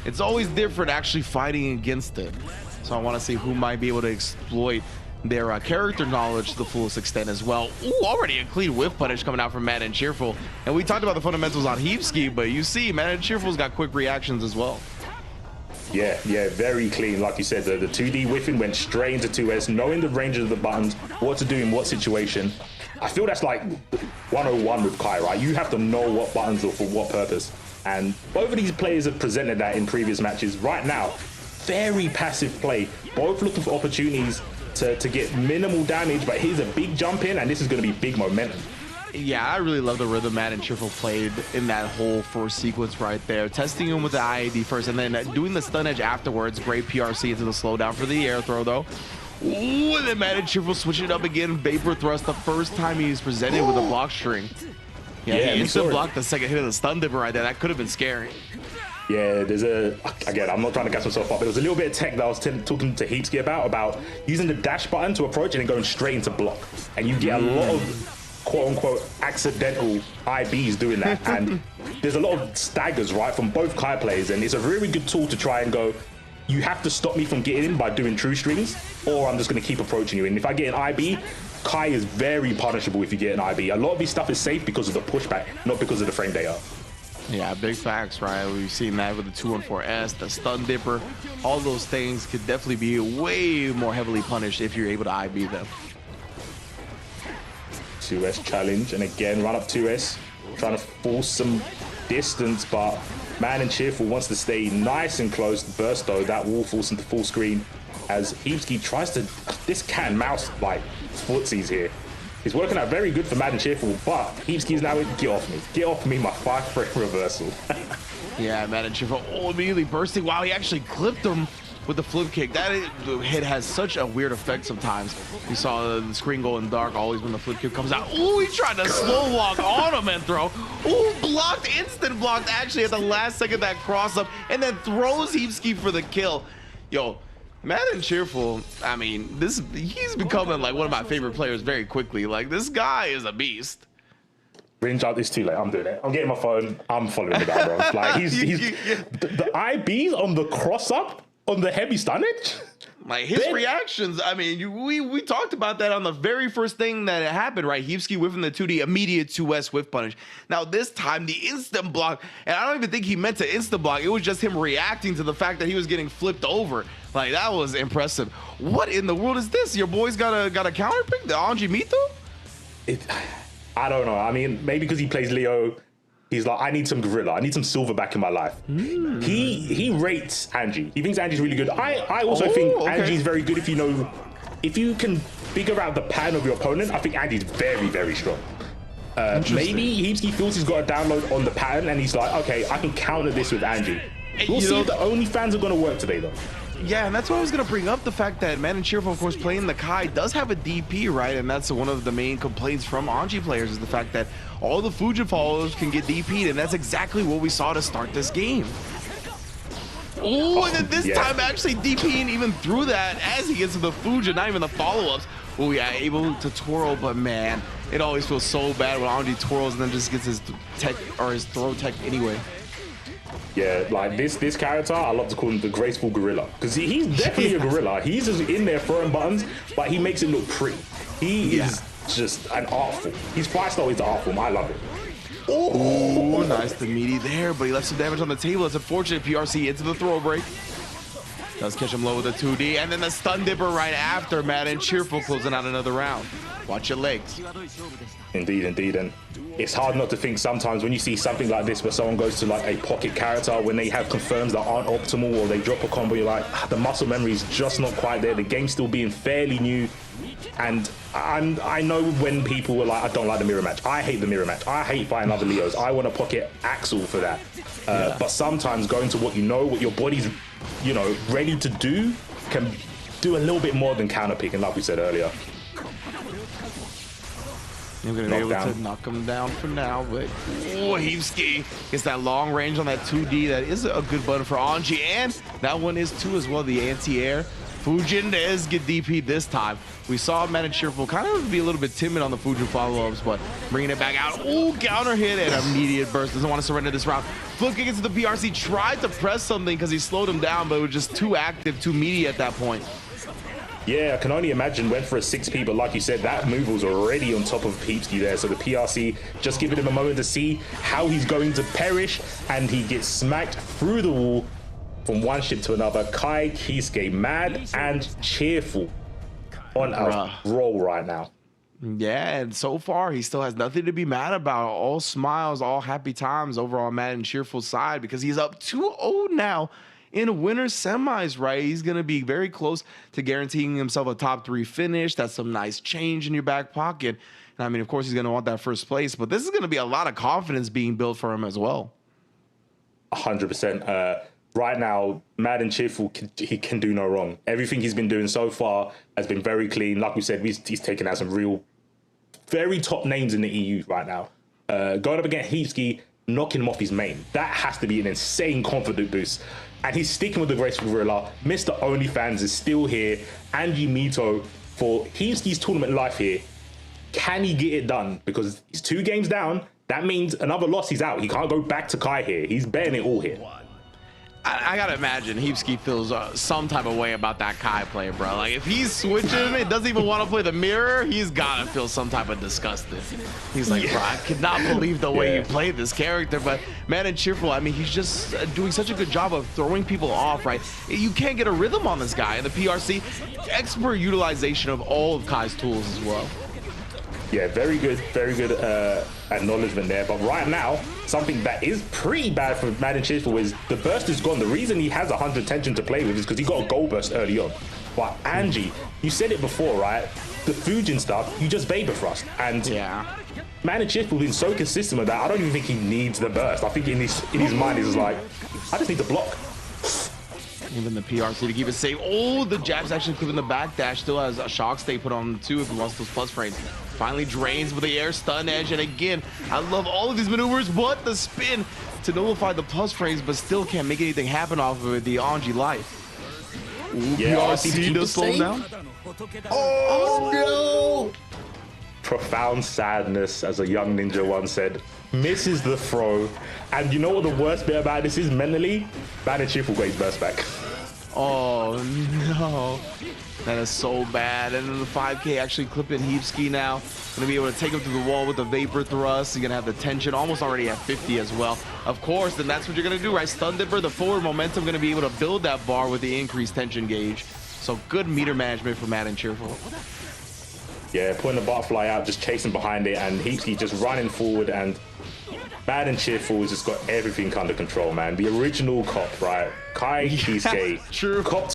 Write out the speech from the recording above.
it's always different actually fighting against it. So I want to see who might be able to exploit their character knowledge to the fullest extent as well. Ooh, already a clean whiff punish coming out from Mad and Cheerful. And we talked about the fundamentals on Heapski, but you see Mad and Cheerful's got quick reactions as well. Yeah, very clean. Like you said, the 2D whiffing went straight into 2S, knowing the ranges of the buttons, what to do in what situation. I feel that's like 101 with Kai, right? You have to know what buttons are for what purpose. And both of these players have presented that in previous matches. Right now, very passive play, both looking for opportunities to get minimal damage, but here's a big jump in, and this is going to be big momentum. Yeah, I really love the rhythm Mad and Cheerful played in that whole first sequence right there. Testing him with the IAD first, and then doing the stun edge afterwards. Great PRC into the slowdown for the air throw, though. Ooh, and then Mad and Cheerful switching it up again. Vapor thrust the first time he was presented with a block string. Yeah, he instant blocked the second hit of the stun dipper right there. That could have been scary. Yeah, again, I'm not trying to gas myself up, but there was a little bit of tech that I was talking to Heapski about using the dash button to approach and then going straight into block. And you get a lot of quote-unquote accidental IBs doing that. And there's a lot of staggers, right, from both Kai players, and it's a really good tool to try and go, you have to stop me from getting in by doing true strings, or I'm just going to keep approaching you. And if I get an IB, Kai is very punishable if you get an IB. A lot of his stuff is safe because of the pushback, not because of the frame data. Yeah, big facts, right? We've seen that with the 214S, the stun dipper. All those things could definitely be way more heavily punished if you're able to IB them. 2S challenge, and again, run up 2S, trying to force some distance, but Mad and Cheerful wants to stay nice and close. Burst, though, that will force into full screen as Heapski tries to, this cat and mouse like footsies here. He's working out very good for Mad and Cheerful, but Heapski's now get off me, my 5-frame reversal. Yeah, Mad and Cheerful immediately bursting. Wow, he actually clipped him with the flip kick. That hit has such a weird effect sometimes. You saw the screen going dark always when the flip kick comes out. Ooh, he tried to slow walk on him and throw. Ooh, blocked, instant blocked actually at the last second, that cross up, and then throws Heapski for the kill. Yo, Mad and Cheerful, I mean, he's becoming like one of my favorite players very quickly. Like, this guy is a beast. Ringe out, this too late. I'm doing it. I'm getting my phone. I'm following the guy, bro. Like, the IBs on the cross up on the heavy stun edge. Like, his reactions, I mean, we talked about that on the very first thing that happened, right? Heapski whiffing the 2D immediate 2S whiff punish. Now this time the instant block, and I don't even think he meant to instant block. It was just him reacting to the fact that he was getting flipped over. Like, that was impressive. What in the world is this? Your boy's got a counter pick, the Anji Mito? I don't know. I mean, maybe because he plays Leo, he's like, I need some gorilla. I need some silver back in my life. He rates Anji. He thinks Anji's really good. I also think Anji's very good if you can figure out the pattern of your opponent. I think Anji's very, very strong. Maybe Heapski feels he's got a download on the pattern and he's like, okay, I can counter this with Anji. We'll see if the OnlyFans are going to work today, though. Yeah, and that's what I was going to bring up, the fact that Mad and Cheerful, of course, playing the Kai does have a DP, right? And that's one of the main complaints from Anji players, is the fact that all the Fuji followers can get DP'd, and that's exactly what we saw to start this game. Oh, and then this time actually DPing even through that as he gets to the Fuji, not even the follow-ups. Oh, yeah, able to twirl, but man, it always feels so bad when Anji twirls and then just gets his tech or his throw tech anyway. Yeah, like this character, I love to call him the graceful gorilla, because he's definitely a gorilla. He's just in there throwing buttons, but he makes it look pretty. He is just an art form. His fight style is art form. I love it. Oh, nice to meaty there, but he left some damage on the table. It's unfortunate. PRC into the throw break. Does catch him low with a 2D, and then the stun dipper right after. Mad and Cheerful closing out another round. Watch your legs. Indeed, indeed. And it's hard not to think sometimes when you see something like this where someone goes to like a pocket character when they have confirms that aren't optimal, or they drop a combo, you're like, the muscle memory is just not quite there. The game's still being fairly new. And I know when people were like, I don't like the mirror match. I hate the mirror match. I hate fighting other Leos. I want to pocket Axel for that. But sometimes going to what you know, what your body's, you know, ready to do, can do a little bit more than counter picking, like we said earlier. You're going to be able to knock him down for now, but Heapski gets that long range on that 2D. That is a good button for Anji, and that one is too as well, the anti-air. Fujin does get DP this time. We saw Mad and Cheerful kind of be a little bit timid on the Fujin follow-ups, but bringing it back out. Ooh, counter hit and immediate burst. Doesn't want to surrender this round. Flip kick into the PRC. Tried to press something because he slowed him down, but it was just too active, too meaty at that point. Yeah, I can only imagine. Went for a 6P, but like you said, that move was already on top of Heapski there. So the PRC just giving him a moment to see how he's going to perish, and he gets smacked through the wall from one ship to another. Kai, Heapski, Mad and Cheerful on a roll right now. Yeah, and so far he still has nothing to be mad about. All smiles, all happy times over on Mad and Cheerful's side, because he's up 2-0 now in winter semis, right? He's going to be very close to guaranteeing himself a top 3 finish. That's some nice change in your back pocket. And I mean, of course, he's going to want that first place, but this is going to be a lot of confidence being built for him as well. 100%. Right now, Mad and Cheerful, he can do no wrong. Everything he's been doing so far has been very clean. Like we said, he's taken out some real, very top names in the EU right now. Going up against Heapski, knocking him off his main. That has to be an insane confidence boost. And he's sticking with the graceful gorilla. Mr. OnlyFans is still here. Angie Mito for Heapski's tournament life here. Can he get it done? Because he's 2 games down. That means another loss, he's out. He can't go back to Kai here. He's betting it all here. I gotta imagine Heapski feels some type of way about that Kai play, bro. Like, if he's switching, it doesn't even want to play the mirror, he's gotta feel some type of disgusted. He's like, bro, I cannot believe the way you play this character. But Mad and Cheerful, I mean, he's just doing such a good job of throwing people off, right? You can't get a rhythm on this guy. And the PRC, expert utilization of all of Kai's tools as well. Yeah, very good acknowledgement there. But right now, something that is pretty bad for Mad and Cheerful is the burst is gone. The reason he has 100 tension to play with is because he got a gold burst early on. But Angie, you said it before, right? The Fujin stuff, you just vapor thrust. And yeah, Mad and Cheerful been so consistent with that, I don't even think he needs the burst. I think in his mind, he's like, I just need to block. Even the PRC to keep it safe. Oh, the jab's actually clipping the backdash. Still has a shock stay put on too if he wants those plus frames. Finally drains with the air stun edge. And again, I love all of these maneuvers, but the spin to nullify the plus frames, but still can't make anything happen off of the Anji life. Ooh, yeah, PRC does slow down. Oh no! Profound sadness, as a young ninja once said. Misses the throw. And you know what the worst bit about this is mentally? Mad and Cheerful got his burst back. Oh no, that is so bad. And then the 5K actually clipping Heapski now. Gonna be able to take him through the wall with the vapor thrust. He's gonna have the tension almost already at 50 as well. Of course, then that's what you're gonna do, right? Stun Dipper, the forward momentum, gonna be able to build that bar with the increased tension gauge. So good meter management for Mad and Cheerful. Yeah, putting the butterfly out, just chasing behind it, and Heapski just running forward, and Mad and Cheerful has just got everything under control, man. The original cop, right? Kai Heapski. True. Cop